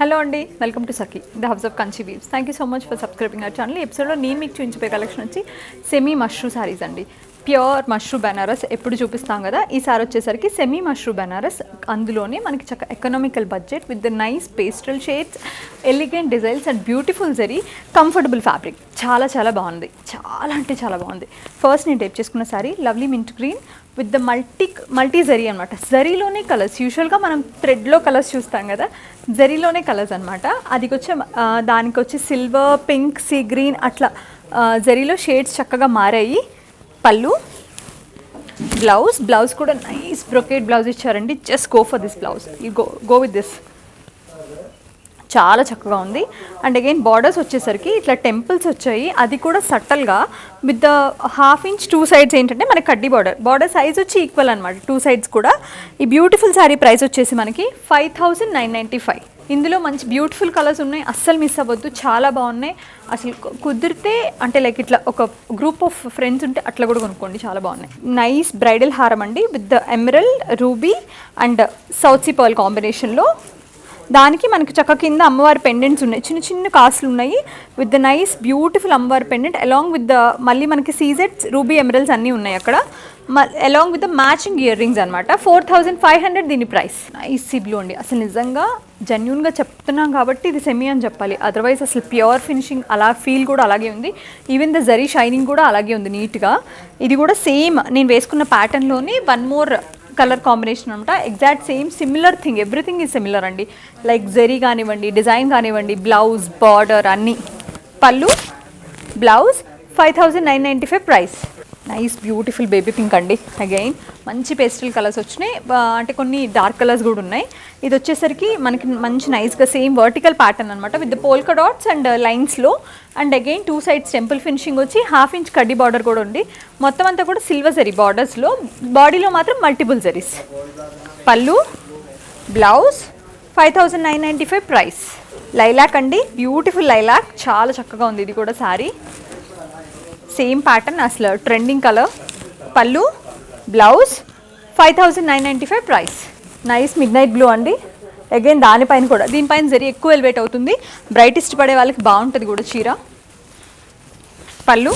Hello అండి, welcome to Sakhi the house of Kanchi weaves. Thank you so much for subscribing our channel. ఈ ఎపిసోడ్లో నేను మీకు చూపించే కలెక్షన్ వచ్చి సెమీ మష్రూ శారీస్ అండి. ప్యూర్ మష్రూ బెనారస్ ఎప్పుడు చూపిస్తాం కదా, ఈసారి వచ్చేసరికి సెమీ మష్రూ బెనారస్. అందులోనే మనకి చక్క economical budget with the nice pastel shades, elegant designs and beautiful zari, comfortable fabric. చాలా చాలా బాగుంది, చాలా అంటే చాలా బాగుంది. ఫస్ట్ నేను టైప్ చేసుకున్న sari lovely mint green with the multi zari అనమాట. జరీలోనే కలర్స్, యూజువల్గా మనం థ్రెడ్లో కలర్స్ చూస్తాం కదా, జరీలోనే కలర్స్ అనమాట. అది వచ్చే దానికి వచ్చి సిల్వర్, పింక్, సీ గ్రీన్ అట్లా జరీలో షేడ్స్ చక్కగా మారాయి. పళ్ళు, బ్లౌజ్ కూడా నైస్ బ్రొకేట్ బ్లౌజ్ ఇచ్చారండి. Just go for this blouse, you go with this. చాలా చక్కగా ఉంది. అండ్ అగైన్ బార్డర్స్ వచ్చేసరికి ఇట్లా టెంపుల్స్ వచ్చాయి, అది కూడా సట్టల్గా with the 1/2 inch two sides ఏంటంటే మనకి కడ్డీ బార్డర్ సైజ్ వచ్చి ఈక్వల్ అనమాట టూ సైడ్స్ కూడా. ఈ బ్యూటిఫుల్ శారీ ప్రైస్ వచ్చేసి మనకి 5995. ఇందులో మంచి బ్యూటిఫుల్ కలర్స్ ఉన్నాయి, అస్సలు మిస్ అవ్వద్దు, చాలా బాగున్నాయి. అసలు కుదిరితే అంటే లైక్ ఇట్లా ఒక గ్రూప్ ఆఫ్ ఫ్రెండ్స్ ఉంటే అట్లా కూడా కొనుక్కోండి, చాలా బాగున్నాయి. నైస్ బ్రైడల్ హారం అండి with the emerald, ruby and south sea pearl కాంబినేషన్లో. దానికి మనకి చక్క కింద అమ్మవారి పెండెంట్స్ ఉన్నాయి, చిన్న చిన్న కాస్ట్లు ఉన్నాయి విత్ ద నైస్ బ్యూటిఫుల్ అమ్మవారి పెండెంట్ అలాంగ్ విత్ ద మళ్ళీ మనకి సీజెట్స్, రూబీ ఎమరల్స్ అన్నీ ఉన్నాయి అక్కడ, along with the matching ear rings అనమాట. 4500 దీని ప్రైస్. నైస్ సీ బ్లూ అండి, అసలు నిజంగా జెన్యూన్గా చెప్తున్నాం కాబట్టి ఇది సెమీ అని చెప్పాలి, అదర్వైజ్ అసలు ప్యూర్ ఫినిషింగ్ అలా ఫీల్ కూడా అలాగే ఉంది. ఈవెన్ ద జరీ షైనింగ్ కూడా అలాగే ఉంది నీట్గా. ఇది కూడా సేమ్ నేను వేసుకున్న ప్యాటర్న్లోని వన్ మోర్ కలర్ కాంబినేషన్ అనమాట. Exact same similar thing, everything is similar అండి. లైక్ జరీ కానివ్వండి, డిజైన్ కానివ్వండి, బ్లౌజ్, బార్డర్ అన్నీ. పళ్ళు, blouse 5995 price. Nice beautiful baby pink అండి. అగైన్ మంచి పేస్టల్ కలర్స్ వచ్చినాయి, అంటే కొన్ని డార్క్ కలర్స్ కూడా ఉన్నాయి. ఇది వచ్చేసరికి మనకి మంచి నైస్గా సేమ్ వర్టికల్ ప్యాటర్న్ అనమాట విత్ పోల్కా డాట్స్ అండ్ లైన్స్లో. And again two sides temple finishing వచ్చి 1/2 ఇంచ్ కడ్డీ బార్డర్ కూడా ఉంది. మొత్తం అంతా కూడా సిల్వర్ జరీ బార్డర్స్లో, బాడీలో మాత్రం మల్టిపుల్ జరీస్. పళ్ళు, బ్లౌజ్ 5995 ప్రైస్. లైలాక్ అండి, బ్యూటిఫుల్ లైలాక్, చాలా చక్కగా ఉంది. ఇది కూడా శారీ సేమ్ ప్యాటర్న్, అసలు trending colour. Pallu, blouse 5995 price. Nice mid night blue అండి. అగైన్ దానిపైన కూడా, దీనిపైన జరీ ఎక్కువ ఎలివేట్ అవుతుంది, బ్రైట్ ఇష్టపడే వాళ్ళకి బాగుంటుంది కూడా చీర. పళ్ళు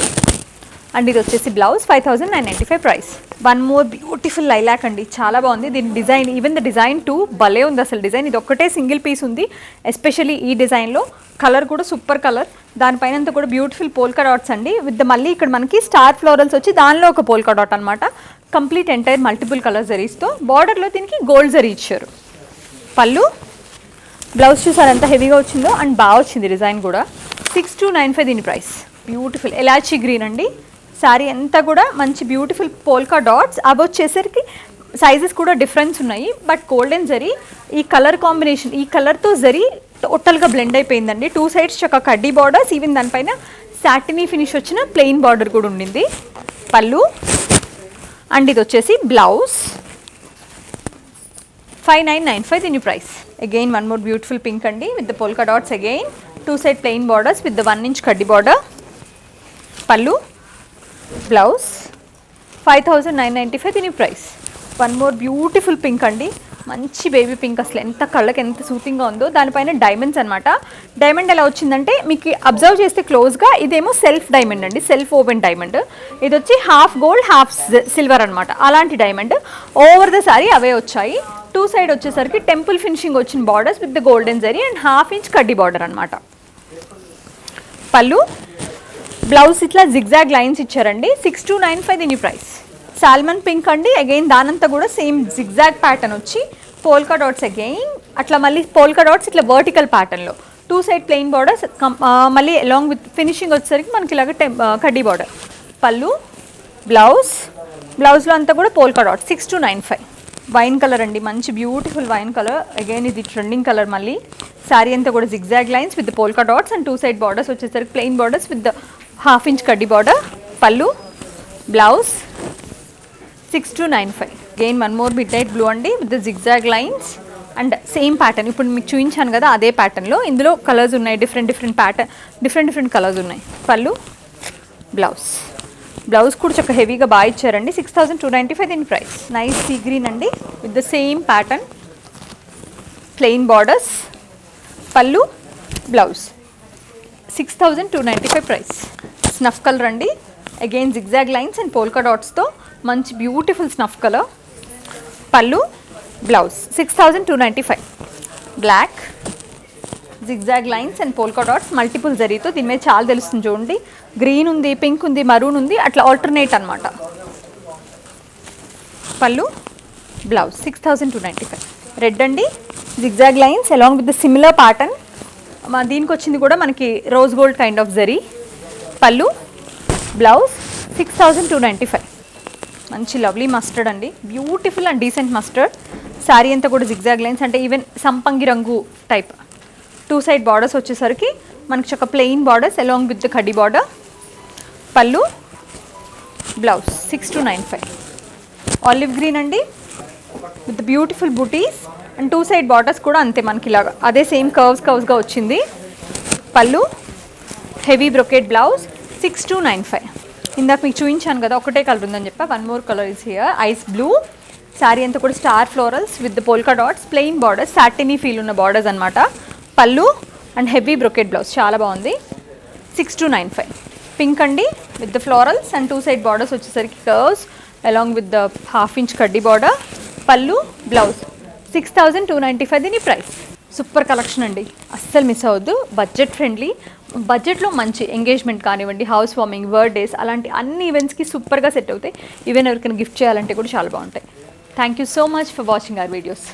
అండ్ ఇది వచ్చేసి blouse 5995 price. One more beautiful lilac అండి, చాలా బాగుంది. దీని design, even the design two భలే ఉంది అసలు డిజైన్. ఇది ఒక్కటే సింగిల్ పీస్ ఉంది, ఎస్పెషల్లీ ఈ డిజైన్లో. కలర్ కూడా సూపర్ కలర్, దానిపైన అంతా కూడా బ్యూటిఫుల్ పోల్కా డాట్స్ అండి విత్ మళ్ళీ ఇక్కడ మనకి స్టార్ ఫ్లోరల్స్ వచ్చి దానిలో ఒక పోల్కా డాట్ అనమాట. కంప్లీట్ ఎంటైర్ మల్టిపుల్ కలర్ జరీస్తో. బార్డర్లో దీనికి గోల్డ్ జరీ ఇచ్చారు. పళ్ళు, బ్లౌజ్ చూసారు ఎంత హెవీగా వచ్చిందో, అండ్ బాగా వచ్చింది డిజైన్ కూడా. 6295 దీని ప్రైస్. బ్యూటిఫుల్ ఎలాచీ గ్రీన్ అండి. శారీ అంతా కూడా మంచి బ్యూటిఫుల్ పోల్కా డాట్స్. అవి వచ్చేసరికి సైజెస్ కూడా డిఫరెన్స్ ఉన్నాయి, బట్ గోల్డెన్ జరీ ఈ కలర్ కాంబినేషన్, ఈ కలర్తో జరీ టోటల్గా బ్లెండ్ అయిపోయిందండి. టూ సైడ్స్ చక్క కడ్డీ బార్డర్స్, ఈవెన్ దానిపైన సాటినీ ఫినిష్ వచ్చిన ప్లెయిన్ బార్డర్ కూడా ఉండింది. పళ్ళు అండ్ ఇది వచ్చేసి బ్లౌజ్ 5995 దీని price. Again one more beautiful pink అండి with the polka dots. Again two side plain borders with the 1 inch కడ్డీ బార్డర్. పళ్ళు, బ్లౌజ్ 5995 దీని price. One more beautiful pink అండి, మంచి బేబీ పింక్, అసలు ఎంత కళ్ళకి ఎంత సూతింగ్గా ఉందో. దానిపైన డైమండ్స్ అనమాట. డైమండ్ ఎలా వచ్చిందంటే మీకు అబ్జర్వ్ చేస్తే క్లోజ్గా, ఇదేమో సెల్ఫ్ డైమండ్ అండి, సెల్ఫ్ ఓపెన్ డైమండ్. ఇది వచ్చి హాఫ్ గోల్డ్ హాఫ్ సిల్వర్ అనమాట, అలాంటి డైమండ్. ఓవర్ ద సారీ అవే వచ్చాయి. టూ సైడ్ వచ్చేసరికి టెంపుల్ ఫినిషింగ్ వచ్చిన borders with the golden zari and 1/2 inch కడ్డీ బార్డర్ అనమాట. పళ్ళు, బ్లౌజ్ ఇట్లా జిగ్జాగ్ లైన్స్ ఇచ్చారండి. 6295 దీని ప్రైస్. సాల్మన్ పింక్ అండి. అగైన్ దానంతా కూడా సేమ్ జిగ్జాగ్ ప్యాటర్న్ వచ్చి పోల్కా డాట్స్. అగైన్ అట్లా మళ్ళీ పోల్కా డాట్స్ ఇట్లా వర్టికల్ ప్యాటర్న్లో, టూ సైడ్ ప్లెయిన్ బార్డర్స్, మళ్ళీ అలాంగ్ విత్ ఫినిషింగ్ వచ్చేసరికి మనకి ఇలాగ కడ్డీ బార్డర్. పళ్ళు, బ్లౌజ్లో అంతా కూడా పోల్కా డాట్స్. 6295. వైన్ కలర్ అండి, మంచి బ్యూటిఫుల్ వైన్ కలర్. అగైన్ ఇది ట్రెండింగ్ కలర్. మళ్ళీ శారీ అంతా కూడా zigzag lines with polka dots and two side borders వచ్చేసరికి ప్లెయిన్ బార్డర్స్ విత్ 1/2 ఇంచ్ కడ్డీ బార్డర్. పళ్ళు, blouse 6295. Again one more midnight blue అండి with the zigzag lines and same pattern. ఇప్పుడు మీకు చూపించాను కదా అదే ప్యాటర్న్లో. ఇందులో కలర్స్ ఉన్నాయి, డిఫరెంట్ కలర్స్ ఉన్నాయి. పళ్ళు, బ్లౌజ్ కూడా చక్క హెవీగా బాగా ఇచ్చారండి. 6295 దీని ప్రైస్. నైస్ సీ గ్రీన్ అండి with the same pattern, plain borders. Pallu blouse 6295 price. Snuff colour అండి, again zigzag lines and polka డాట్స్తో మంచి beautiful snuff colour. Pallu blouse 6295. Black zigzag lines and polka dots multiple జరీతో, దీని మీద చాలా తెలుస్తుంది చూడండి. గ్రీన్ ఉంది, పింక్ ఉంది, మరూన్ ఉంది, అట్లా ఆల్టర్నేట్ అనమాట. పళ్ళు బ్లౌజ్ 6295. రెడ్ అండి, zigzag lines along with the similar pattern. దీనికి వచ్చింది కూడా మనకి rose gold kind of zari. పళ్ళు బ్లౌజ్ 6295. మంచి లవ్లీ మస్టర్డ్ అండి, beautiful and decent mustard. Sari అంతా కూడా జిగ్జాగ్ లైన్స్ అంటే ఈవెన్ సంపంగి రంగు టైప్. 2 సైడ్ బార్డర్స్ వచ్చేసరికి మనకి చక్క plain borders along with the kaddi border. పళ్ళు బ్లౌజ్ 6295. ఆలివ్ గ్రీన్ అండి with beautiful booties and 2 side borders కూడా అంతే మనకి ఇలాగా అదే సేమ్ కర్వ్స్గా వచ్చింది. పళ్ళు హెవీ బ్రొకేట్ బ్లౌజ్ 6295. ఇందాక మీకు చూపించాను కదా ఒకటే కలర్ ఉందని చెప్పా, 1 more colour is here, ice blue. Sari అంతా కూడా star florals with the polka dots, plain borders, satiny feel ఉన్న బార్డర్స్ అనమాట. Pallu and heavy brocade blouse చాలా బాగుంది. 6295. పింక్ అండి with the florals and 2 side borders వచ్చేసరికి curves along with the 1/2 inch కడ్డీ border. పళ్ళు బ్లౌజ్ 6295 దీని ప్రైస్. సూపర్ కలెక్షన్ అండి, అస్సలు మిస్ అవ్వద్దు. బడ్జెట్ ఫ్రెండ్లీ, బడ్జెట్లో మంచి ఎంగేజ్మెంట్ కానివ్వండి, హౌస్ వార్మింగ్, బర్త్డేస్ అలాంటి అన్ని ఈవెంట్స్కి సూపర్గా సెట్ అవుతాయి. ఈవెన్ ఎవరికైనా గిఫ్ట్ చేయాలంటే కూడా చాలా బాగుంటాయి. Thank you so much for watching our videos.